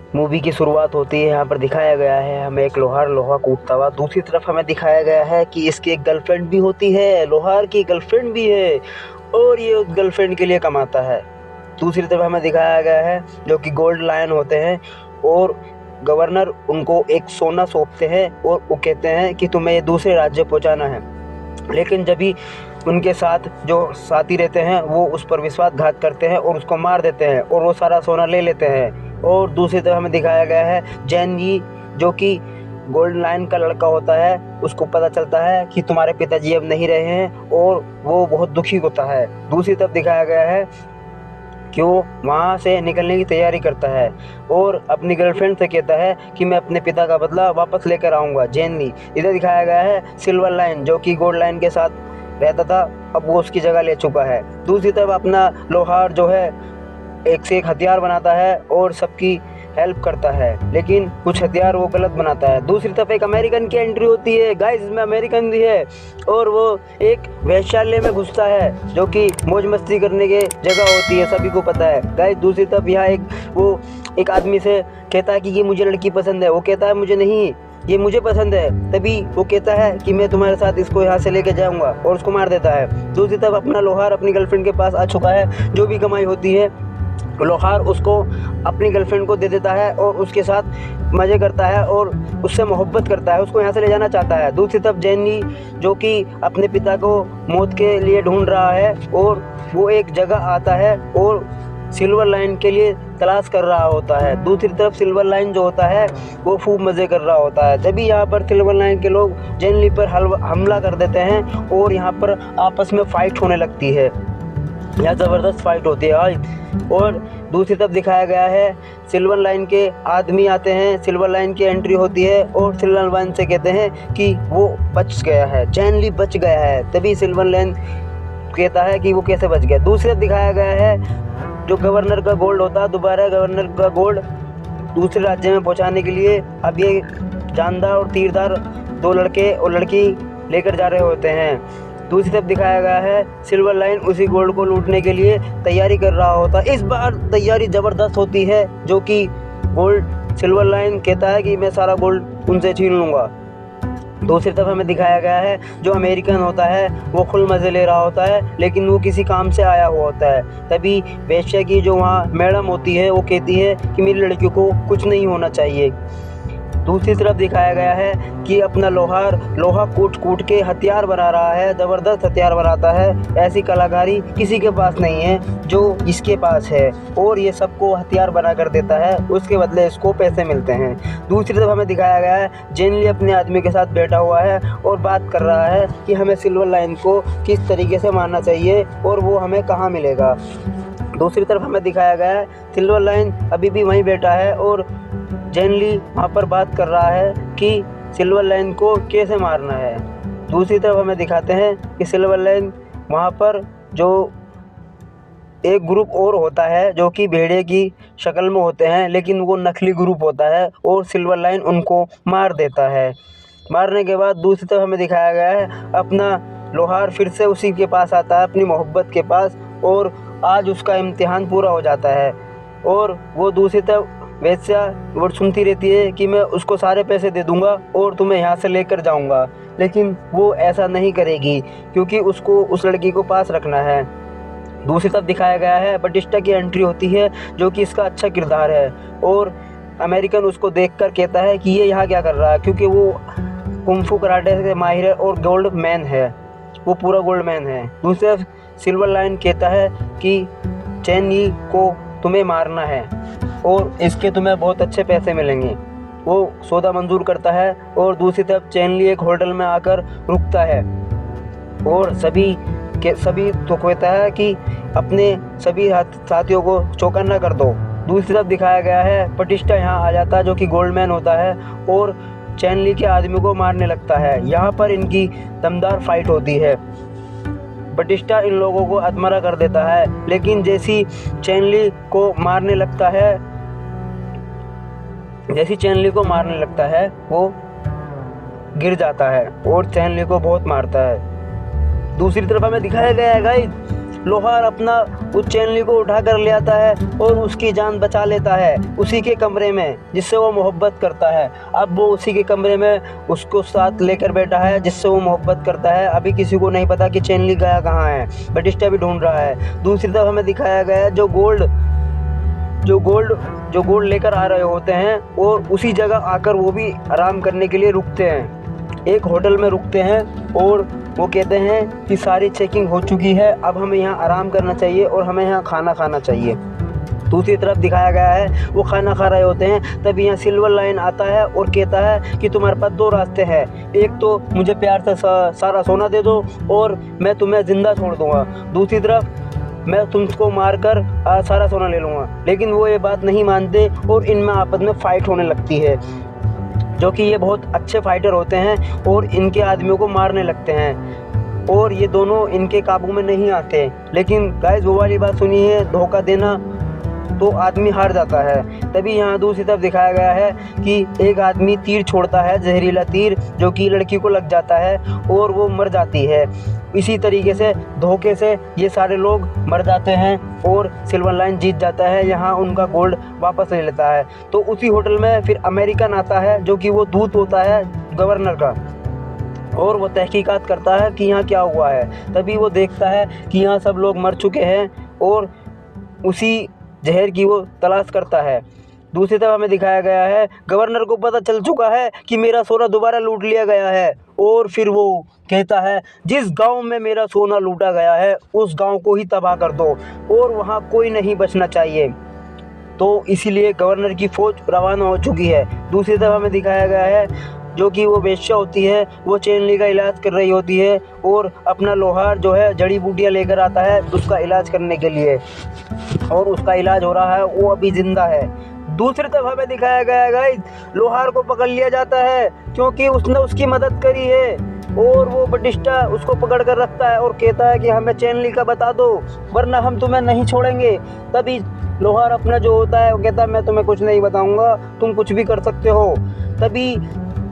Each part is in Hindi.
मूवी की शुरुआत होती है। यहाँ पर दिखाया गया है हमें एक लोहार लोहा कूटता हुआ। दूसरी तरफ हमें दिखाया गया है कि इसकी एक गर्लफ्रेंड भी होती है, लोहार की गर्लफ्रेंड भी है, और ये उस गर्लफ्रेंड के लिए कमाता है। दूसरी तरफ हमें दिखाया गया है जो कि गोल्ड लायन होते हैं, और गवर्नर उनको एक सोना सौंपते हैं और वो कहते हैं कि तुम्हें ये दूसरे राज्य पहुँचाना है। लेकिन जब भी उनके साथ जो साथी रहते हैं वो उस पर विश्वासघात करते हैं और उसको मार देते हैं और वो सारा सोना ले लेते हैं। और दूसरी तरफ हमें दिखाया गया है जैन जी, जो कि गोल्ड लाइन का लड़का होता है, उसको पता चलता है कि तुम्हारे पिताजी अब नहीं रहे हैं और वो बहुत दुखी होता है। दूसरी तरफ दिखाया गया है कि वो वहाँ से निकलने की तैयारी करता है और अपनी गर्लफ्रेंड से कहता है कि मैं अपने पिता का बदला वापस लेकर आऊँगा, जैनी। इधर दिखाया गया है सिल्वर लाइन, जो कि गोल्ड लाइन के साथ रहता था, अब वो उसकी जगह ले चुका है। दूसरी तरफ अपना लोहार जो है एक से एक हथियार बनाता है और सबकी हेल्प करता है, लेकिन कुछ हथियार वो गलत बनाता है। दूसरी तरफ एक अमेरिकन की एंट्री होती है, गाइस इसमें अमेरिकन भी है, और वो एक वैश्यालय में घुसता है जो कि मौज मस्ती करने की जगह होती है, सभी को पता है गाइस। दूसरी तरफ यहाँ एक आदमी से कहता है कि ये मुझे लड़की पसंद है, वो कहता है मुझे नहीं, ये मुझे पसंद है। तभी वो कहता है कि मैं तुम्हारे साथ इसको यहाँ से लेके जाऊँगा, और उसको मार देता है। दूसरी तरफ अपना लोहार अपनी गर्लफ्रेंड के पास आ चुका है, जो भी कमाई होती है लोहार उसको अपनी गर्लफ्रेंड को दे देता है और उसके साथ मज़े करता है और उससे मोहब्बत करता है, उसको यहाँ से ले जाना चाहता है। दूसरी तरफ जैनी, जो कि अपने पिता को मौत के लिए ढूंढ रहा है, और वो एक जगह आता है और सिल्वर लाइन के लिए तलाश कर रहा होता है। दूसरी तरफ सिल्वर लाइन जो होता है वो खूब मज़े कर रहा होता है। तभी यहाँ पर सिल्वर लाइन के लोग जैनली पर हमला कर देते हैं और यहाँ पर आपस में फ़ाइट होने लगती है। यहाँ ज़बरदस्त फाइट होती है। और दूसरी तरफ दिखाया गया है सिल्वर लाइन के आदमी आते हैं, सिल्वर लाइन की एंट्री होती है और सिल्वर लाइन से कहते हैं कि वो बच गया है, जैनली बच गया है। तभी सिल्वर लाइन कहता है कि वो कैसे बच गया। दूसरी तरफ दिखाया गया है जो गवर्नर का गोल्ड होता है, दोबारा गवर्नर का गोल्ड दूसरे राज्य में पहुँचाने के लिए अब ये जानदार और तीरदार दो लड़के और लड़की लेकर जा रहे होते हैं। दूसरी तरफ दिखाया गया है सिल्वर लाइन उसी गोल्ड को लूटने के लिए तैयारी कर रहा होता है। इस बार तैयारी ज़बरदस्त होती है, जो कि गोल्ड सिल्वर लाइन कहता है कि मैं सारा गोल्ड उनसे छीन लूँगा। दूसरी तरफ हमें दिखाया गया है जो अमेरिकन होता है वो खुल मज़े ले रहा होता है, लेकिन वो किसी काम से आया हुआ होता है। तभी वेश्या की जो वहाँ मैडम होती है वो कहती है कि मेरी लड़की को कुछ नहीं होना चाहिए। दूसरी तरफ दिखाया गया है कि अपना लोहार लोहा कूट के हथियार बना रहा है, ज़बरदस्त हथियार बनाता है। ऐसी कलाकारी किसी के पास नहीं है जो इसके पास है, और ये सबको हथियार बना कर देता है, उसके बदले इसको पैसे मिलते हैं। दूसरी तरफ हमें दिखाया गया है जेनली अपने आदमी के साथ बैठा हुआ है और बात कर रहा है कि हमें सिल्वर लाइन को किस तरीके से मारना चाहिए और वो हमें कहाँ मिलेगा। दूसरी तरफ हमें दिखाया गया है सिल्वर लाइन अभी भी वहीं बैठा है और जैनली वहाँ पर बात कर रहा है कि सिल्वर लाइन को कैसे मारना है। दूसरी तरफ हमें दिखाते हैं कि सिल्वर लाइन वहाँ पर जो एक ग्रुप और होता है जो कि भेड़िए की शक्ल में होते हैं, लेकिन वो नकली ग्रुप होता है और सिल्वर लाइन उनको मार देता है। मारने के बाद दूसरी तरफ हमें दिखाया गया है अपना लोहार फिर से उसी के पास आता है, अपनी मोहब्बत के पास, और आज उसका इम्तिहान पूरा हो जाता है। और वो दूसरी तरफ वैश्या वो सुनती रहती है कि मैं उसको सारे पैसे दे दूंगा और तुम्हें यहाँ से लेकर जाऊंगा, लेकिन वो ऐसा नहीं करेगी क्योंकि उसको उस लड़की को पास रखना है। दूसरी तरफ दिखाया गया है बटिस्टा की एंट्री होती है, जो कि इसका अच्छा किरदार है, और अमेरिकन उसको देखकर कहता है कि ये यहाँ क्या कर रहा है, क्योंकि वो कुंफू कराटे से माहिर है और गोल्ड मैन है, वो पूरा गोल्ड मैन है। दूसरी तरफ सिल्वर लाइन कहता है कि चैनी को तुम्हें मारना है और इसके तुम्हें बहुत अच्छे पैसे मिलेंगे। वो सौदा मंजूर करता है और दूसरी तरफ चैनली एक होटल में आकर रुकता है और सभी तो कहता है कि अपने सभी साथियों को चौकन्ना कर दो। दूसरी तरफ दिखाया गया है बटिस्टा यहाँ आ जाता है, जो कि गोल्डमैन होता है, और चैनली के आदमी को मारने लगता है। यहाँ पर इनकी दमदार फाइट होती है। बटिस्टा इन लोगों को अधमरा कर देता है, लेकिन जैसी चैनली को मारने लगता है वो गिर जाता है और चैनली को बहुत मारता है। दूसरी तरफ हमें दिखाया गया है गाइस लोहार अपना उस चैनली को उठा कर ले आता है और उसकी जान बचा लेता है उसी के कमरे में जिससे वो मोहब्बत करता है। अब वो उसी के कमरे में उसको साथ लेकर बैठा है जिससे वो मोहब्बत करता है। अभी किसी को नहीं पता कि चैनली गया कहाँ है, बटिस्टा भी ढूंढ रहा है। दूसरी तरफ हमें दिखाया गया है जो गोल्ड लेकर आ रहे होते हैं और उसी जगह आकर वो भी आराम करने के लिए रुकते हैं, एक होटल में रुकते हैं और वो कहते हैं कि सारी चेकिंग हो चुकी है, अब हमें यहाँ आराम करना चाहिए और हमें यहाँ खाना खाना चाहिए। दूसरी तरफ दिखाया गया है वो खाना खा रहे होते हैं, तभी यहाँ सिल्वर लाइन आता है और कहता है कि तुम्हारे पास दो रास्ते हैं, एक तो मुझे प्यार से सारा सोना दे दो और मैं तुम्हें ज़िंदा छोड़ दूँगा, दूसरी तरफ मैं तुमको मारकर सारा सोना ले लूँगा। लेकिन वो ये बात नहीं मानते और इनमें आपस में फ़ाइट होने लगती है, जो कि ये बहुत अच्छे फाइटर होते हैं और इनके आदमियों को मारने लगते हैं और ये दोनों इनके काबू में नहीं आते। लेकिन गाइस वो वाली बात सुनी है, धोखा देना तो आदमी हार जाता है। तभी यहाँ दूसरी तरफ दिखाया गया है कि एक आदमी तीर छोड़ता है, जहरीला तीर, जो कि लड़की को लग जाता है और वो मर जाती है। इसी तरीके से धोखे से ये सारे लोग मर जाते हैं और सिल्वर लाइन जीत जाता है, यहाँ उनका गोल्ड वापस ले लेता है। तो उसी होटल में फिर अमेरिकन आता है जो कि वो दूत होता है गवर्नर का, और वो तहकीकात करता है कि यहाँ क्या हुआ है। तभी वो देखता है कि यहाँ सब लोग मर चुके हैं और उसी जहर की वो तलाश करता है। दूसरी तरफ हमें दिखाया गया है गवर्नर को पता चल चुका है कि मेरा सोना दोबारा लूट लिया गया है और फिर वो कहता है जिस गांव में मेरा सोना लूटा गया है उस गांव को ही तबाह कर दो और वहां कोई नहीं बचना चाहिए। तो इसीलिए गवर्नर की फ़ौज रवाना हो चुकी है। दूसरी तरफ हमें दिखाया गया है जो कि वो वेश्या होती है, वो चैनली का इलाज कर रही होती है और अपना लोहार जो है जड़ी बूटियाँ लेकर आता है उसका इलाज करने के लिए, और उसका इलाज हो रहा है, वो अभी ज़िंदा है। दूसरी तरफ हमें दिखाया गया है गाइस लोहार को पकड़ लिया जाता है क्योंकि उसने उसकी मदद करी है और वो बटिस्टा उसको पकड़ कर रखता है और कहता है कि हमें चैनली का बता दो वरना हम तुम्हें नहीं छोड़ेंगे। तभी लोहार अपना जो होता है वो कहता है मैं तुम्हें कुछ नहीं बताऊंगा, तुम कुछ भी कर सकते हो। तभी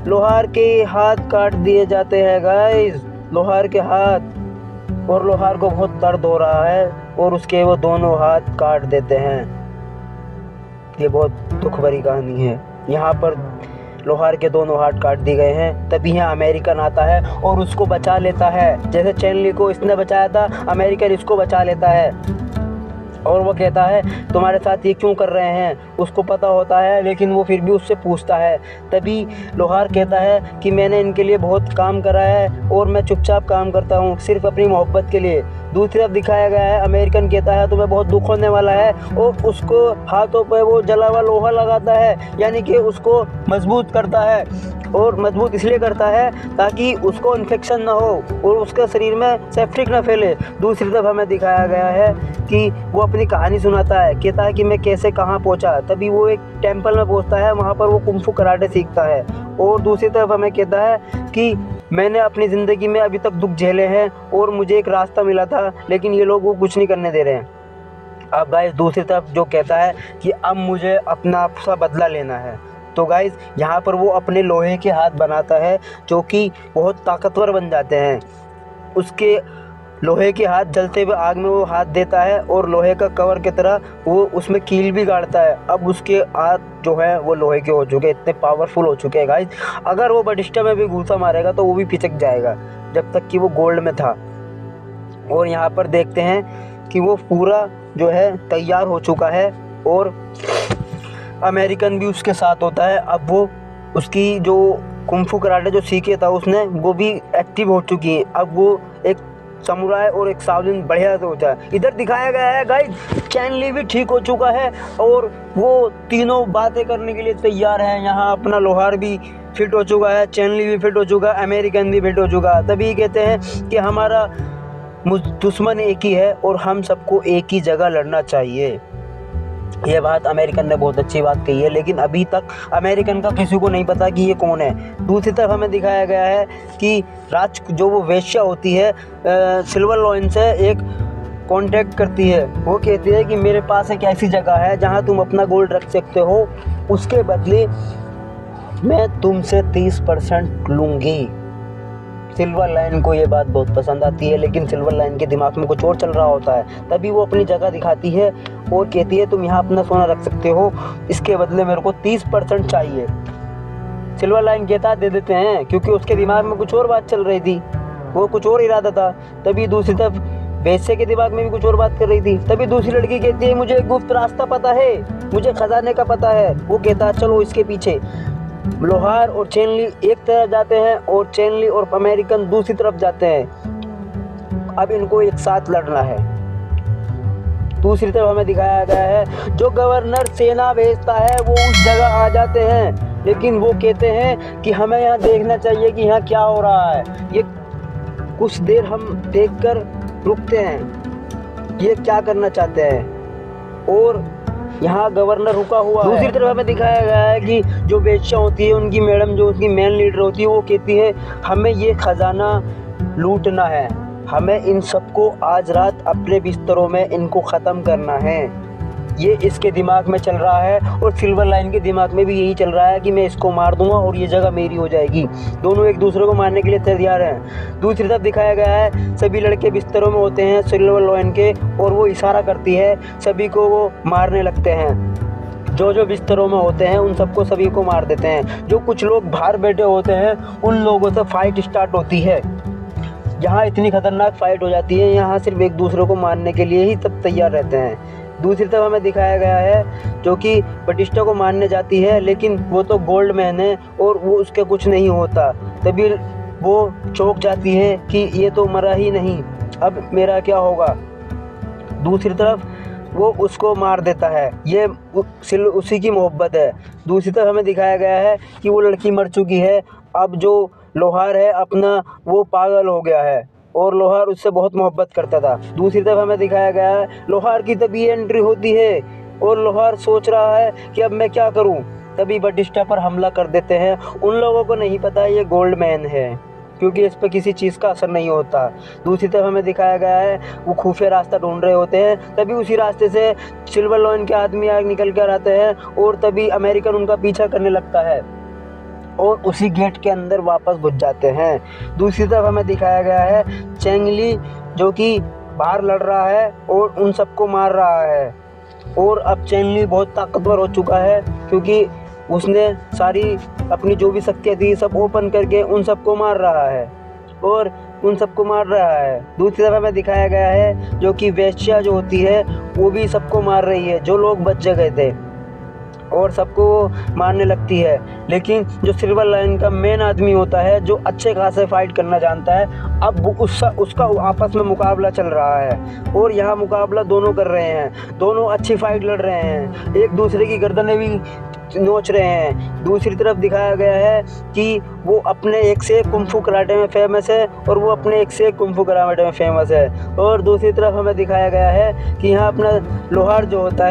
लोहार के हाथ काट दिए जाते हैं गाइस, लोहार के हाथ, और लोहार को बहुत दर्द हो रहा है और उसके वो दोनों हाथ काट देते हैं। ये बहुत दुख भरी कहानी है। यहाँ पर लोहार के दोनों हाथ काट दिए गए हैं। तभी यहाँ अमेरिकन आता है और उसको बचा लेता है, जैसे चैनली को इसने बचाया था अमेरिकन इसको बचा लेता है और वो कहता है तुम्हारे साथ ये क्यों कर रहे हैं। उसको पता होता है लेकिन वो फिर भी उससे पूछता है। तभी लोहार कहता है कि मैंने इनके लिए बहुत काम करा है और मैं चुपचाप काम करता हूँ सिर्फ अपनी मोहब्बत के लिए। दूसरी तरफ दिखाया गया है अमेरिकन कहता है तुम्हें बहुत दुख होने वाला है और उसको हाथों पर वो जला हुआ लोहा लगाता है, यानी कि उसको मजबूत करता है, और मजबूत इसलिए करता है ताकि उसको इन्फेक्शन ना हो और उसके शरीर में सेप्टिक ना फैले। दूसरी तरफ हमें दिखाया गया है कि वो अपनी कहानी सुनाता है, कहता है कि मैं कैसे कहाँ पहुँचा। तभी वो एक टेंपल में पहुँचता है, वहाँ पर वो कुंफू कराटे सीखता है। और दूसरी तरफ हमें कहता है कि मैंने अपनी ज़िंदगी में अभी तक दुख झेले हैं और मुझे एक रास्ता मिला था लेकिन ये लोग वो कुछ नहीं करने दे रहे हैं। अब गाइस दूसरी तरफ जो कहता है कि अब मुझे अपना सा बदला लेना है। तो गाइस यहाँ पर वो अपने लोहे के हाथ बनाता है जो कि बहुत ताकतवर बन जाते हैं। उसके लोहे के हाथ जलते हुए आग में वो हाथ देता है और लोहे का कवर की तरह वो उसमें कील भी गाड़ता है। अब उसके हाथ जो है वो लोहे के हो चुके, इतने पावरफुल हो चुके हैं गाइस। अगर वो बटिस्टा में भी घूसा मारेगा तो वो भी पिचक जाएगा, जब तक कि वो गोल्ड में था। और यहाँ पर देखते हैं कि वो पूरा जो है तैयार हो चुका है और अमेरिकन भी उसके साथ होता है। अब वो उसकी जो कुंफू कराटे जो सीखे था उसने वो भी एक्टिव हो चुकी है। अब वो एक समुराय और एक सावधान बढ़िया से होता है। इधर दिखाया गया है गाइस चैनली भी ठीक हो चुका है और वो तीनों बातें करने के लिए तैयार है। यहाँ अपना लोहार भी फिट हो चुका है, चैनली भी फिट हो चुका है, अमेरिकन भी फिट हो चुका है। तभी कहते हैं कि हमारा दुश्मन एक ही है और हम सबको एक ही जगह लड़ना चाहिए। ये बात अमेरिकन ने बहुत अच्छी बात कही है, लेकिन अभी तक अमेरिकन का किसी को नहीं पता कि ये कौन है। दूसरी तरफ हमें दिखाया गया है कि जो वो वेश्या होती है सिल्वर लाइन से एक कांटेक्ट करती है। वो कहती है कि मेरे पास एक ऐसी जगह है जहां तुम अपना गोल्ड रख सकते हो, उसके बदले मैं तुमसे 30% लूँगी। सिल्वर लाइन को ये बात बहुत पसंद आती है, लेकिन सिल्वर लाइन के दिमाग में कुछ और चल रहा होता है। तभी वो अपनी जगह दिखाती है और कहती है तुम यहाँ अपना सोना रख सकते हो, इसके बदले मेरे को 30% चाहिए। सिल्वर लाइन कहता दे देते हैं, क्योंकि उसके दिमाग में कुछ और बात चल रही थी, वो कुछ और इरादा था। तभी दूसरी तरफ वेश्या के दिमाग में भी कुछ और बात कर रही थी। तभी दूसरी लड़की कहती है मुझे एक गुप्त रास्ता पता है, मुझे खजाने का पता है। वो कहता है चलो इसके पीछे। लोहार और चेनली एक तरफ जाते हैं और चेनली और अमेरिकन दूसरी तरफ जाते हैं। अब इनको एक साथ लड़ना है। दूसरी तरफ हमें दिखाया गया है जो गवर्नर सेना भेजता है वो उस जगह आ जाते हैं, लेकिन वो कहते हैं कि हमें यहाँ देखना चाहिए कि यहाँ क्या हो रहा है। ये कुछ देर हम देखकर रुकते हैं, ये क्या करना चाहते हैं। और यहाँ गवर्नर रुका हुआ है। दूसरी तरफ हमें दिखाया गया है कि जो वेश्या होती है उनकी मैडम, जो उनकी मेन लीडर होती है, वो कहती है हमें ये खजाना लूटना है, हमें इन सबको आज रात अपने बिस्तरों में इनको ख़त्म करना है। ये इसके दिमाग में चल रहा है और सिल्वर लाइन के दिमाग में भी यही चल रहा है कि मैं इसको मार दूंगा और ये जगह मेरी हो जाएगी। दोनों एक दूसरे को मारने के लिए तैयार हैं। दूसरी तरफ दिखाया गया है सभी लड़के बिस्तरों में होते हैं सिल्वर लाइन के, और वो इशारा करती है, सभी को वो मारने लगते हैं। जो बिस्तरों में होते हैं उन सबको सभी को मार देते हैं। जो कुछ लोग बाहर बैठे होते हैं उन लोगों से फाइट स्टार्ट होती है। यहाँ इतनी खतरनाक फाइट हो जाती है, यहाँ सिर्फ एक दूसरे को मारने के लिए ही सब तैयार रहते हैं। दूसरी तरफ हमें दिखाया गया है जो कि बटिस्टा को मारने जाती है, लेकिन वो तो गोल्ड मैन है और वो उसके कुछ नहीं होता। तभी वो चौंक जाती है कि ये तो मरा ही नहीं, अब मेरा क्या होगा। दूसरी तरफ वो उसको मार देता है, ये उसी की मोहब्बत है। दूसरी तरफ हमें दिखाया गया है कि वो लड़की मर चुकी है। अब जो लोहार है अपना वो पागल हो गया है और लोहार उससे बहुत मोहब्बत करता था। दूसरी तरफ हमें दिखाया गया है लोहार की तभी एंट्री होती है और लोहार सोच रहा है कि अब मैं क्या करूं। तभी बटिस्टा पर हमला कर देते हैं। उन लोगों को नहीं पता ये गोल्ड मैन है, क्योंकि इस पर किसी चीज़ का असर नहीं होता। दूसरी तरफ हमें दिखाया गया है वो खुफिया रास्ता ढूंढ रहे होते हैं। तभी उसी रास्ते से सिल्वर लाइन के आदमी निकल कर आते हैं और तभी अमेरिकन उनका पीछा करने लगता है और उसी गेट के अंदर वापस घुस जाते हैं। दूसरी तरफ हमें दिखाया गया है चेंगली जो कि बाहर लड़ रहा है और उन सबको मार रहा है। और अब चेंगली बहुत ताकतवर हो चुका है, क्योंकि उसने सारी अपनी जो भी शक्तियाँ थी सब ओपन करके उन सबको मार रहा है और उन सबको मार रहा है। दूसरी तरफ हमें दिखाया गया है जो कि वेश्या जो होती है वो भी सबको मार रही है, जो लोग बच गए थे, और सबको मारने लगती है। लेकिन जो सिल्वर लाइन का मेन आदमी होता है जो अच्छे खासे फाइट करना जानता है, अब उसका आपस में मुकाबला चल रहा है और यहाँ मुकाबला दोनों कर रहे हैं। दोनों अच्छी फाइट लड़ रहे हैं, एक दूसरे की गर्दनें भी नोच रहे हैं। दूसरी तरफ दिखाया गया है कि वो अपने एक से एक कुंफू कराटे में फेमस है और वो अपने एक से एक कुंफू कराटे में फेमस है। और दूसरी तरफ हमें दिखाया गया है कि यहाँ अपना लोहार जो होता है